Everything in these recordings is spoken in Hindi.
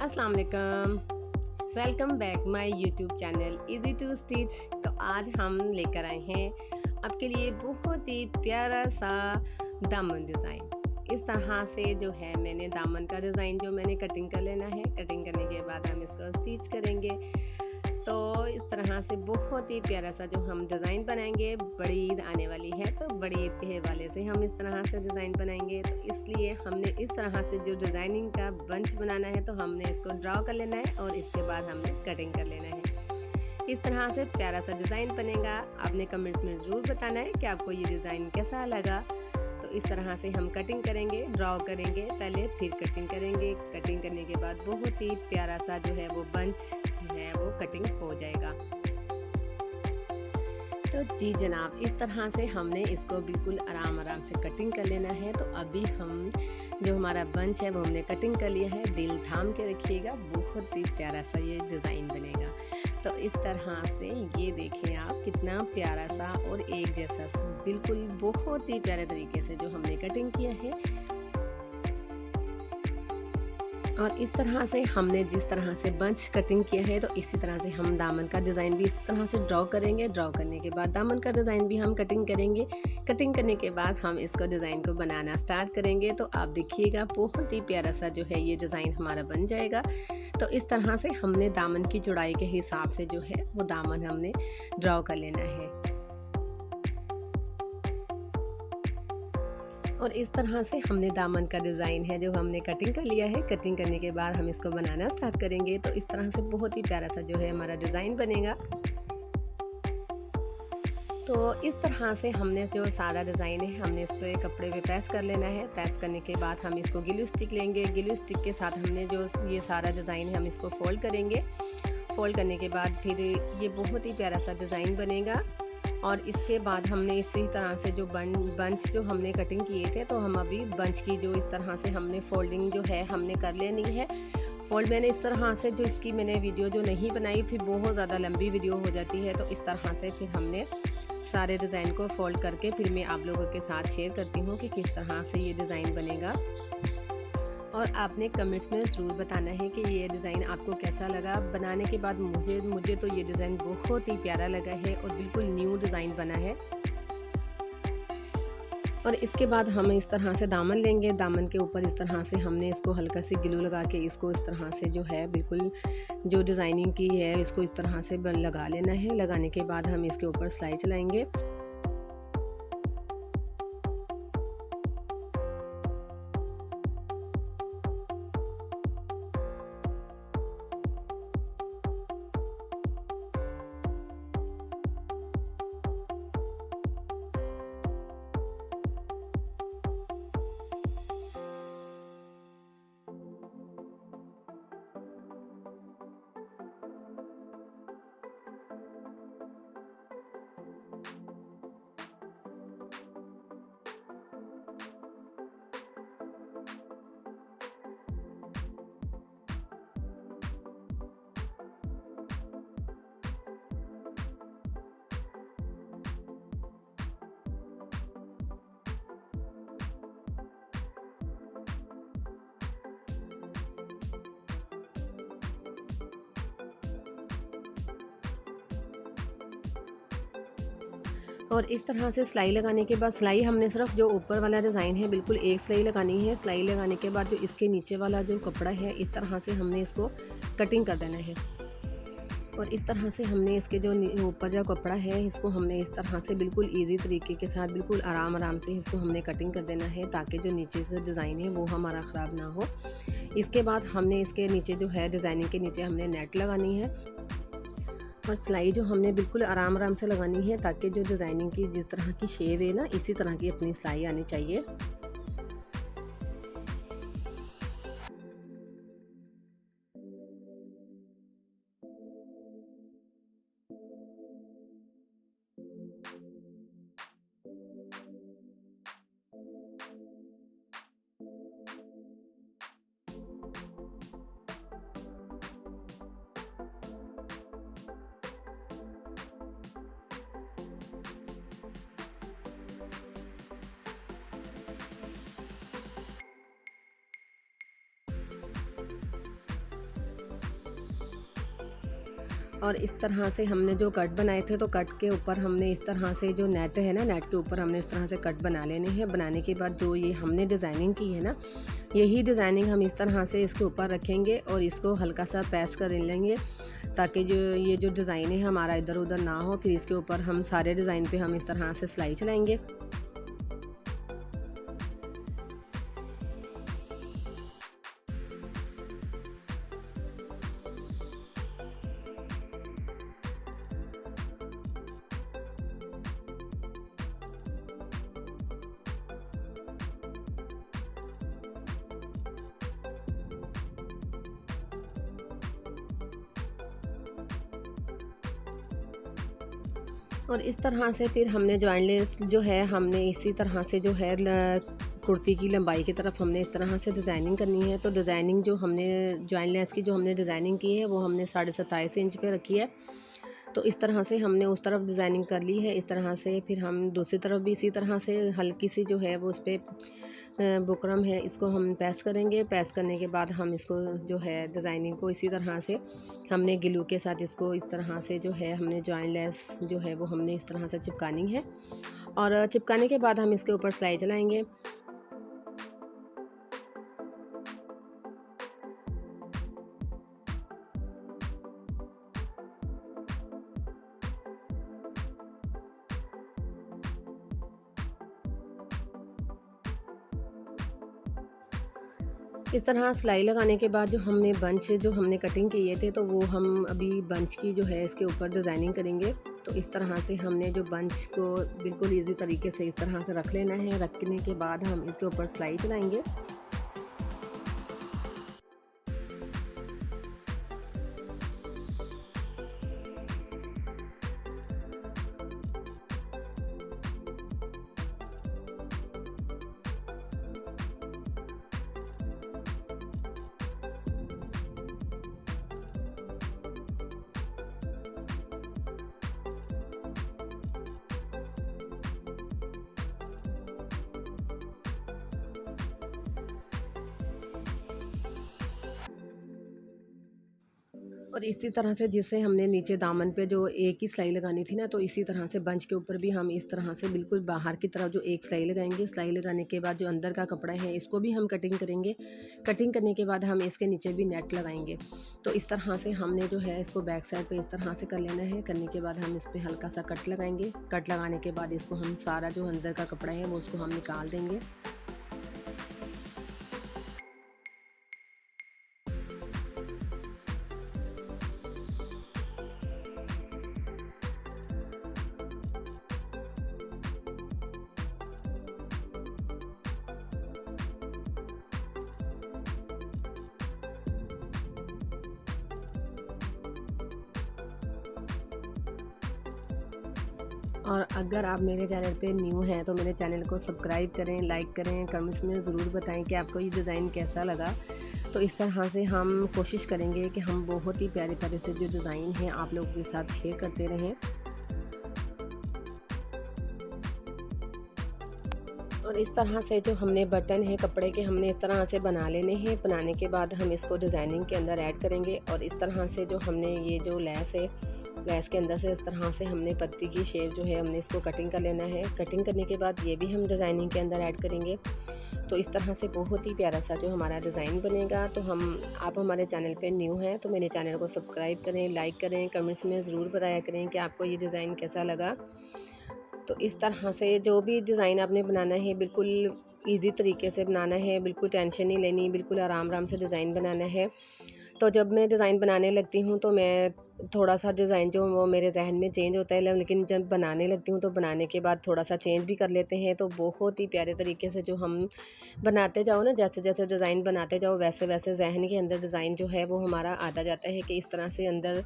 अस्सलाम वालेकुम। Welcome back my YouTube channel easy to stitch. तो आज हम लेकर आए हैं आपके लिए बहुत ही प्यारा सा दामन डिज़ाइन। इस तरह से जो है मैंने दामन का डिज़ाइन जो मैंने कटिंग कर लेना है। कटिंग करने के बाद हम इसको स्टिच करेंगे। तो इस तरह से बहुत ही प्यारा सा जो हम डिज़ाइन बनाएंगे। बड़ी ईद आने वाली है तो बड़ी ईद के हवाले से हम इस तरह से डिज़ाइन बनाएंगे। तो इसलिए हमने इस तरह से जो डिज़ाइनिंग का बंच बनाना है तो हमने इसको ड्रॉ कर लेना है और इसके बाद हमने कटिंग कर लेना है। इस तरह से प्यारा सा डिज़ाइन बनेगा। आपने कमेंट्स में ज़रूर बताना है कि आपको ये डिज़ाइन कैसा लगा। तो इस तरह से हम कटिंग करेंगे, ड्रॉ करेंगे पहले, फिर कटिंग करेंगे। कटिंग करने के बाद बहुत ही प्यारा सा जो है वो बंच है वो कटिंग हो जाएगा। तो जी जनाब, इस तरह से हमने इसको बिल्कुल आराम से कटिंग कर लेना है। तो अभी हम जो हमारा बंच है वो हमने कटिंग कर लिया है। दिल थाम के रखिएगा, बहुत ही प्यारा सा ये डिज़ाइन बनेगा। तो इस तरह से ये देखें आप, कितना प्यारा सा और एक जैसा बिल्कुल बहुत ही प्यारे तरीके से जो हमने कटिंग किया है। और इस तरह से हमने जिस तरह से बंच कटिंग किया है तो इसी तरह से हम दामन का डिज़ाइन भी इस तरह से ड्रॉ करेंगे। ड्रॉ करने के बाद दामन का डिज़ाइन भी हम कटिंग करेंगे। कटिंग करने के बाद हम इसको डिज़ाइन को बनाना स्टार्ट करेंगे। तो आप देखिएगा बहुत ही प्यारा सा जो है ये डिज़ाइन हमारा बन जाएगा। तो इस तरह से हमने दामन की चौड़ाई के हिसाब से जो है वो दामन हमने ड्रॉ कर लेना है। और इस तरह से हमने दामन का डिज़ाइन है जो हमने कटिंग कर लिया है। कटिंग करने के बाद हम इसको बनाना स्टार्ट करेंगे। तो इस तरह से बहुत ही प्यारा सा जो है हमारा डिज़ाइन बनेगा। तो इस तरह से हमने जो सारा डिज़ाइन है हमने इस पर कपड़े पे प्रेस कर लेना है। प्रेस करने के बाद हम इसको ग्लू स्टिक लेंगे। ग्लू स्टिक के साथ हमने जो ये सारा डिज़ाइन है हम इसको फोल्ड करेंगे। फोल्ड करने के बाद फिर ये बहुत ही प्यारा सा डिज़ाइन बनेगा। और इसके बाद हमने इसी तरह से जो बंच जो हमने कटिंग किए थे तो हम अभी बंच की जो इस तरह से हमने फोल्डिंग जो है हमने कर लेनी है। फोल्ड मैंने इस तरह से जो इसकी मैंने वीडियो जो नहीं बनाई, फिर बहुत ज़्यादा लंबी वीडियो हो जाती है। तो इस तरह से फिर हमने सारे डिज़ाइन को फोल्ड करके फिर मैं आप लोगों के साथ शेयर करती हूँ कि किस तरह से ये डिज़ाइन बनेगा। और आपने कमेंट्स में ज़रूर बताना है कि ये डिज़ाइन आपको कैसा लगा। बनाने के बाद मुझे तो ये डिज़ाइन बहुत ही प्यारा लगा है और बिल्कुल न्यू डिज़ाइन बना है। और इसके बाद हम इस तरह से दामन लेंगे। दामन के ऊपर इस तरह से हमने इसको हल्का सी ग्लू लगा के इसको इस तरह से जो है बिल्कुल जो डिज़ाइनिंग की है इसको इस तरह से लगा लेना है। लगाने के बाद हम इसके ऊपर सिलाई चलाएँगे। और इस तरह से सिलाई लगाने के बाद सिलाई हमने सिर्फ जो ऊपर वाला डिज़ाइन है बिल्कुल एक सिलाई लगानी है। सिलाई लगाने के बाद जो इसके नीचे वाला जो कपड़ा है इस तरह से हमने इसको कटिंग कर देना है। और इस तरह से हमने इसके जो ऊपर जो कपड़ा है इसको हमने इस तरह से बिल्कुल इजी तरीके के साथ बिल्कुल आराम से इसको हमने कटिंग कर देना है ताकि जो नीचे से डिज़ाइन है वो हमारा ख़राब ना हो। इसके बाद हमने इसके नीचे जो है डिज़ाइनिंग के नीचे हमने नेट लगानी है। और सिलाई जो हमने बिल्कुल आराम से लगानी है ताकि जो डिज़ाइनिंग की जिस तरह की शेप है ना इसी तरह की अपनी सिलाई आनी चाहिए। और इस तरह से हमने जो कट बनाए थे तो कट के ऊपर हमने इस तरह से जो नेट है ना, नेट के ऊपर हमने इस तरह से कट बना लेने हैं। बनाने के बाद जो ये हमने डिज़ाइनिंग की है ना, यही डिज़ाइनिंग हम इस तरह से इसके ऊपर रखेंगे और इसको हल्का सा पेस्ट कर लेंगे, ताकि जो ये जो डिज़ाइन है हमारा इधर उधर ना हो। फिर इसके ऊपर हम सारे डिज़ाइन पे हम इस तरह से सिलाई चलाएंगे। और इस तरह से फिर हमने जॉइंट लेस जो है हमने इसी तरह से जो है कुर्ती की लंबाई की तरफ हमने इस तरह से डिज़ाइनिंग करनी है। तो डिज़ाइनिंग जो हमने जॉइंट लेस की जो हमने डिज़ाइनिंग की है वो हमने 27.5 इंच पे रखी है। तो इस तरह से हमने उस तरफ डिज़ाइनिंग कर ली है। इस तरह से फिर हम दूसरी तरफ भी इसी तरह से हल्की सी जो है वो उस पर बुकरम है, इसको हम पेस्ट करेंगे। पेस्ट करने के बाद हम इसको जो है डिज़ाइनिंग को इसी तरह से हमने ग्लू के साथ इसको इस तरह से जो है हमने जॉइंट लेस जो है वो हमने इस तरह से चिपकानी है। और चिपकाने के बाद हम इसके ऊपर सिलाई चलाएँगे। इस तरह सिलाई लगाने के बाद जो हमने बंच जो हमने कटिंग किए थे तो वो हम अभी बंच की जो है इसके ऊपर डिज़ाइनिंग करेंगे। तो इस तरह से हमने जो बंच को बिल्कुल इजी तरीके से इस तरह से रख लेना है। रखने के बाद हम इसके ऊपर सिलाई चलाएंगे। और इसी तरह से जिसे हमने नीचे दामन पे जो एक ही सिलाई लगानी थी ना, तो इसी तरह से बंच के ऊपर भी हम इस तरह से बिल्कुल बाहर की तरफ जो एक सिलाई लगाएंगे। सिलाई लगाने के बाद जो अंदर का कपड़ा है इसको भी हम कटिंग करेंगे। कटिंग करने के बाद हम इसके नीचे भी नेट लगाएंगे। तो इस तरह से हमने जो है इसको बैक साइड पे इस तरह से कर लेना है। करने के बाद हम इस पर हल्का सा कट लगाएंगे। कट लगाने के बाद इसको हम सारा जो अंदर का कपड़ा है वो उसको हम निकाल देंगे। और अगर आप मेरे चैनल पे न्यू हैं तो मेरे चैनल को सब्सक्राइब करें, लाइक करें, कमेंट्स में ज़रूर बताएं कि आपको ये डिज़ाइन कैसा लगा। तो इस तरह से हम कोशिश करेंगे कि हम बहुत ही प्यारे प्यारे से जो डिज़ाइन हैं आप लोगों के साथ शेयर करते रहें। और इस तरह से जो हमने बटन है कपड़े के हमने इस तरह से बना लेने हैं। बनाने के बाद हम इसको डिज़ाइनिंग के अंदर ऐड करेंगे। और इस तरह से जो हमने ये जो लेस है, लेस के अंदर से इस तरह से हमने पत्ती की शेप जो है हमने इसको कटिंग कर लेना है। कटिंग करने के बाद ये भी हम डिज़ाइनिंग के अंदर ऐड करेंगे। तो इस तरह से बहुत ही प्यारा सा जो हमारा डिज़ाइन बनेगा। तो आप हमारे चैनल पे न्यू हैं तो मेरे चैनल को सब्सक्राइब करें, लाइक करें, कमेंट्स में ज़रूर बताया करें कि आपको ये डिज़ाइन कैसा लगा। तो इस तरह से जो भी डिज़ाइन आपने बनाना है बिल्कुल ईज़ी तरीके से बनाना है, बिल्कुल टेंशन नहीं लेनी, बिल्कुल आराम आराम से डिज़ाइन बनाना है। तो जब मैं डिज़ाइन बनाने लगती हूँ तो मैं थोड़ा सा डिज़ाइन जो वो मेरे जहन में चेंज होता है, लेकिन जब बनाने लगती हूँ तो बनाने के बाद थोड़ा सा चेंज भी कर लेते हैं। तो बहुत ही प्यारे तरीके से जो हम बनाते जाओ ना, जैसे जैसे डिज़ाइन बनाते जाओ वैसे वैसे जहन के अंदर डिज़ाइन जो है वो हमारा आता जाता है कि इस तरह से अंदर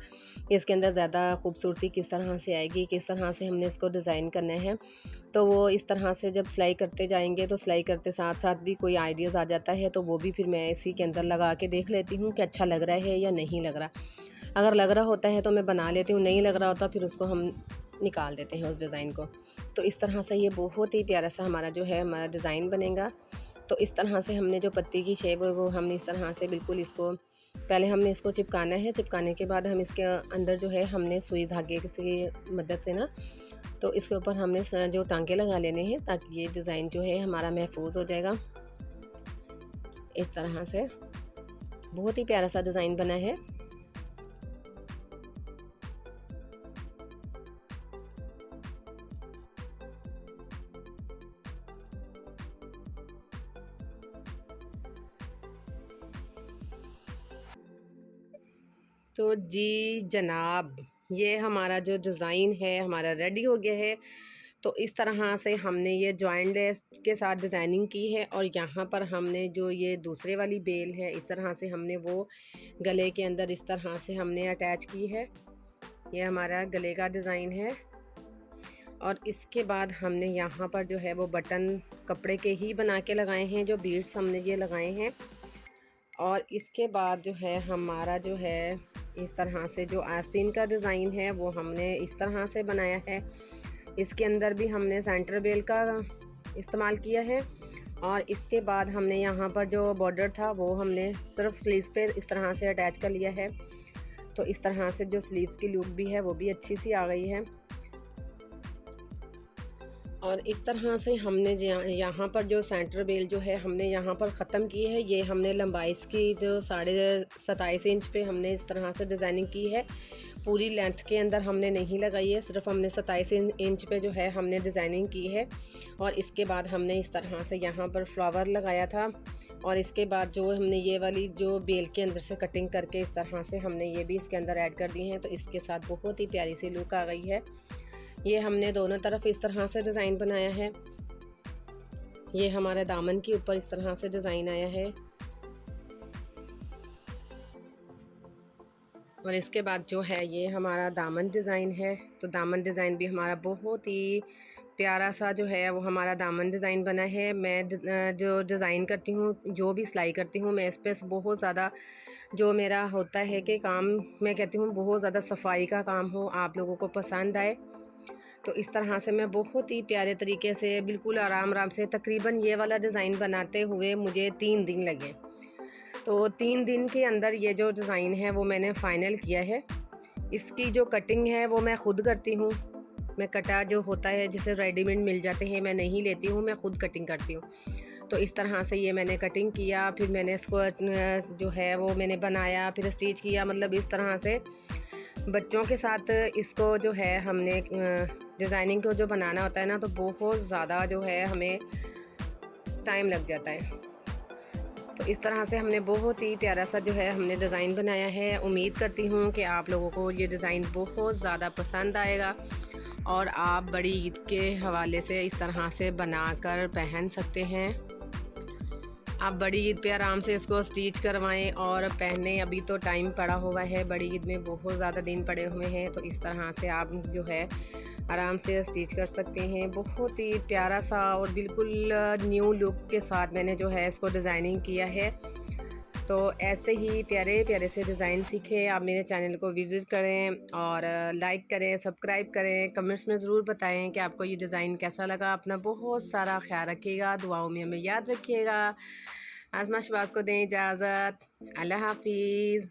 इसके अंदर ज़्यादा खूबसूरती किस तरह से आएगी, किस तरह से हमने इसको डिज़ाइन करना है। तो वो इस तरह से जब सिलाई करते जाएंगे तो सिलाई करते साथ साथ भी कोई आइडियाज़ आ जाता है तो वो भी फिर मैं इसी के अंदर लगा के देख लेती हूँ कि अच्छा लग रहा है या नहीं लग रहा। अगर लग रहा होता है तो मैं बना लेती हूँ, नहीं लग रहा होता फिर उसको हम निकाल देते हैं उस डिज़ाइन को। तो इस तरह से ये बहुत ही प्यारा सा हमारा जो है हमारा डिज़ाइन बनेगा। तो इस तरह से हमने जो पत्ती की शेप है वो हमने इस तरह से बिल्कुल इसको पहले हमने इसको चिपकाना है। चिपकाने के बाद हम इसके अंदर जो है हमने सुई धागे की मदद से ना तो इसके ऊपर हमने जो टांके लगा लेने हैं ताकि ये डिज़ाइन जो है हमारा महफूज हो जाएगा। इस तरह से बहुत ही प्यारा सा डिज़ाइन बना है। तो जी जनाब, ये हमारा जो डिज़ाइन है हमारा रेडी हो गया है। तो इस तरह से हमने ये जॉइंट लेस के साथ डिज़ाइनिंग की है और यहाँ पर हमने जो ये दूसरे वाली बेल है इस तरह से हमने वो गले के अंदर इस तरह से हमने अटैच की है। ये हमारा गले का डिज़ाइन है और इसके बाद हमने यहाँ पर जो है वो बटन कपड़े के ही बना के लगाए हैं, जो बीड्स हमने ये लगाए हैं। और इसके बाद जो है हमारा जो है इस तरह से जो आस्तीन का डिज़ाइन है वो हमने इस तरह से बनाया है। इसके अंदर भी हमने सेंटर बेल का इस्तेमाल किया है और इसके बाद हमने यहाँ पर जो बॉर्डर था वो हमने सिर्फ स्लीव्स पे इस तरह से अटैच कर लिया है। तो इस तरह से जो स्लीव्स की लुक भी है वो भी अच्छी सी आ गई है। और इस तरह से हमने यहाँ पर जो सेंटर बेल जो है हमने यहाँ पर ख़त्म की है। ये हमने लंबाई इसकी जो 27.5 इंच पे हमने इस तरह से डिज़ाइनिंग की है। पूरी लेंथ के अंदर हमने नहीं लगाई है, सिर्फ हमने 27 इंच पे जो है हमने डिज़ाइनिंग की है। और इसके बाद हमने इस तरह से यहाँ पर फ्लावर लगाया था और इसके बाद जो हमने ये वाली जो बेल के अंदर से कटिंग करके इस तरह से हमने ये भी इसके अंदर ऐड कर दी हैं। तो इसके साथ बहुत ही प्यारी सी लुक आ गई है। ये हमने दोनों तरफ इस तरह से डिज़ाइन बनाया है। ये हमारे दामन के ऊपर इस तरह से डिज़ाइन आया है। और इसके बाद जो है ये हमारा दामन डिज़ाइन है। तो दामन डिज़ाइन भी हमारा बहुत ही प्यारा सा जो है वो हमारा दामन डिज़ाइन बना है। मैं जो डिज़ाइन करती हूँ, जो भी सिलाई करती हूँ, मैं इस पर बहुत ज़्यादा जो मेरा होता है कि काम मैं कहती हूँ बहुत ज़्यादा सफाई का काम हो, आप लोगों को पसंद आए। तो इस तरह से मैं बहुत ही प्यारे तरीके से बिल्कुल आराम से तकरीबन ये वाला डिज़ाइन बनाते हुए मुझे 3 दिन लगे। तो 3 दिन के अंदर ये जो डिज़ाइन है वो मैंने फ़ाइनल किया है। इसकी जो कटिंग है वो मैं ख़ुद करती हूँ। मैं कटा जो होता है जैसे रेडीमेड मिल जाते हैं मैं नहीं लेती हूँ, मैं ख़ुद कटिंग करती हूँ। तो इस तरह से ये मैंने कटिंग किया, फिर मैंने इसको जो है वो मैंने बनाया, फिर स्टिच किया। मतलब इस तरह से बच्चों के साथ इसको जो है हमने डिज़ाइनिंग को जो बनाना होता है ना तो बहुत ज़्यादा जो है हमें टाइम लग जाता है। तो इस तरह से हमने बहुत ही प्यारा सा जो है हमने डिज़ाइन बनाया है। उम्मीद करती हूँ कि आप लोगों को ये डिज़ाइन बहुत ज़्यादा पसंद आएगा और आप बड़ी ईद के हवाले से इस तरह से बनाकर पहन सकते हैं। आप बड़ी ईद पे आराम से इसको स्टिच करवाएं और पहने। अभी तो टाइम पड़ा हुआ है, बड़ी ईद में बहुत ज़्यादा दिन पड़े हुए हैं। तो इस तरह से आप जो है आराम से स्टिच कर सकते हैं। बहुत ही प्यारा सा और बिल्कुल न्यू लुक के साथ मैंने जो है इसको डिज़ाइनिंग किया है। तो ऐसे ही प्यारे प्यारे से डिज़ाइन सीखें। आप मेरे चैनल को विज़िट करें और लाइक करें, सब्सक्राइब करें। कमेंट्स में ज़रूर बताएं कि आपको ये डिज़ाइन कैसा लगा। अपना बहुत सारा ख्याल रखिएगा, दुआओं में हमें याद रखिएगा। आज़मा शहबाज को दें इजाज़त। अल्लाह हाफिज़।